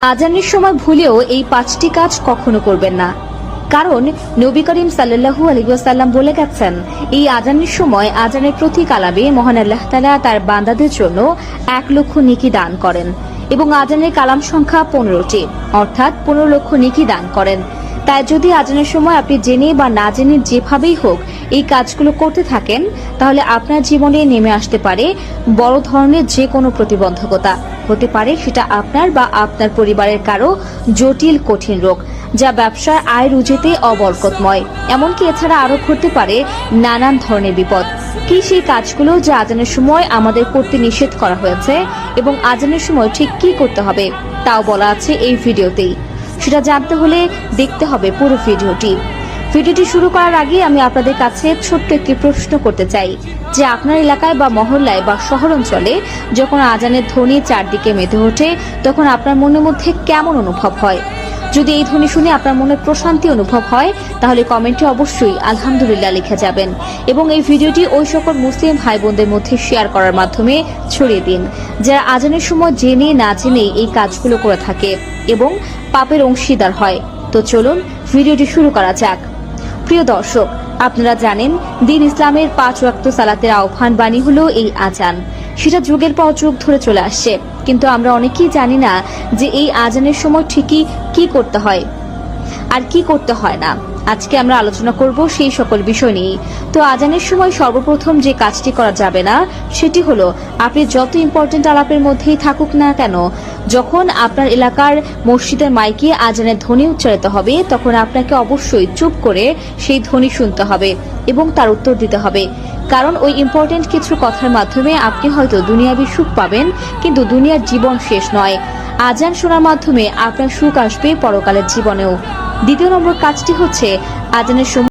আজানের সময় ভুলেও এই 5টি কাজ কখনো করবেন না, কারণ নবী করিম সাল্লাল্লাহু আলাইহি ওয়াসাল্লাম বলে গেছেন, এই আজানের সময় আজানের প্রতি কালামে মহান আল্লাহ তাআলা তার বান্দাদের জন্য 1 লক্ষ নেকি দান করেন এবং আজানের কালাম সংখ্যা 15টি, অর্থাৎ 15 লক্ষ নেকি দান করেন। তাই যদি আজানের সময় আপনি জেনে বা না জেনে যেভাবেই হোক এই কাজগুলো করতে থাকেন, তাহলে আপনার জীবনে নেমে আসতে পারে বড় ধরনের যে কোনো প্রতিবন্ধকতা। হতে পারে সেটা আপনার বা আপনার পরিবারের কারো জটিল কঠিন রোগ, যা ব্যবসার আয় রুজিতে অবরকতময়। এমনকি এছাড়া আরো ঘটতে পারে নানান ধরনের বিপদ। কি সেই কাজগুলো যা আজানের সময় আমাদের করতে নিষেধ করা হয়েছে এবং আজানের সময় ঠিক কি করতে হবে তাও বলা আছে এই ভিডিওতেই। সেটা জানতে হলে দেখতে হবে পুরো ভিডিওটি। ভিডিওটি শুরু করার আগে আমি আপনাদের কাছে ছোট্ট একটি প্রশ্ন করতে চাই যে আপনার এলাকায় বা মহল্লায় বা শহর অঞ্চলে যখন আজানের ধ্বনি চারদিকে মেতে ওঠে, তখন আপনার মনের মধ্যে কেমন অনুভব হয়? যদি এই ধ্বনি শুনে আপনার মনে প্রশান্তি অনুভব হয়, তাহলে কমেন্টে অবশ্যই আলহামদুলিল্লাহ লিখে যাবেন এবং এই ভিডিওটি ওই সকল মুসলিম ভাই বোনদের মধ্যে শেয়ার করার মাধ্যমে ছড়িয়ে দিন যারা আজানের সময় জেনে না জেনে এই কাজগুলো করে থাকে এবং পাপের অংশীদার হয়। তো চলুন ভিডিওটি শুরু করা যাক। প্রিয় দর্শক, আপনারা জানেন দ্বীন ইসলামের 5 ওয়াক্ত সালাতের আহ্বান বাণী হলো এই আজান। সেটা যুগের পর যুগ ধরে চলে আসছে, কিন্তু আমরা অনেকেই জানি না যে এই আজানের সময় ঠিকই কি করতে হয় আর কি করতে হয় না। আজকে আমরা আলোচনা করব সেই সকল বিষয় নিয়ে। তো আজানের সময় সর্বপ্রথম যে কাজটি করা যাবে না সেটি হলো, আপনি যত ইম্পর্টেন্ট আলাপের মধ্যেই থাকুক না কেন, যখন আপনার এলাকার মসজিদের মাইকে আজানের ধ্বনি উচ্চারিত হবে, তখন আপনাকে অবশ্যই চুপ করে সেই ধ্বনি শুনতে হবে এবং তার উত্তর দিতে হবে। কারণ ওই ইম্পর্টেন্ট কিছু কথার মাধ্যমে আপনি হয়তো দুনিয়াবি সুখ পাবেন, কিন্তু দুনিয়ার জীবন শেষ নয়। আজান শোনার মাধ্যমে আপনার সুখ আসবে পরকালের জীবনেও। দ্বিতীয় নম্বর কাজটি হচ্ছে, আজানের সময়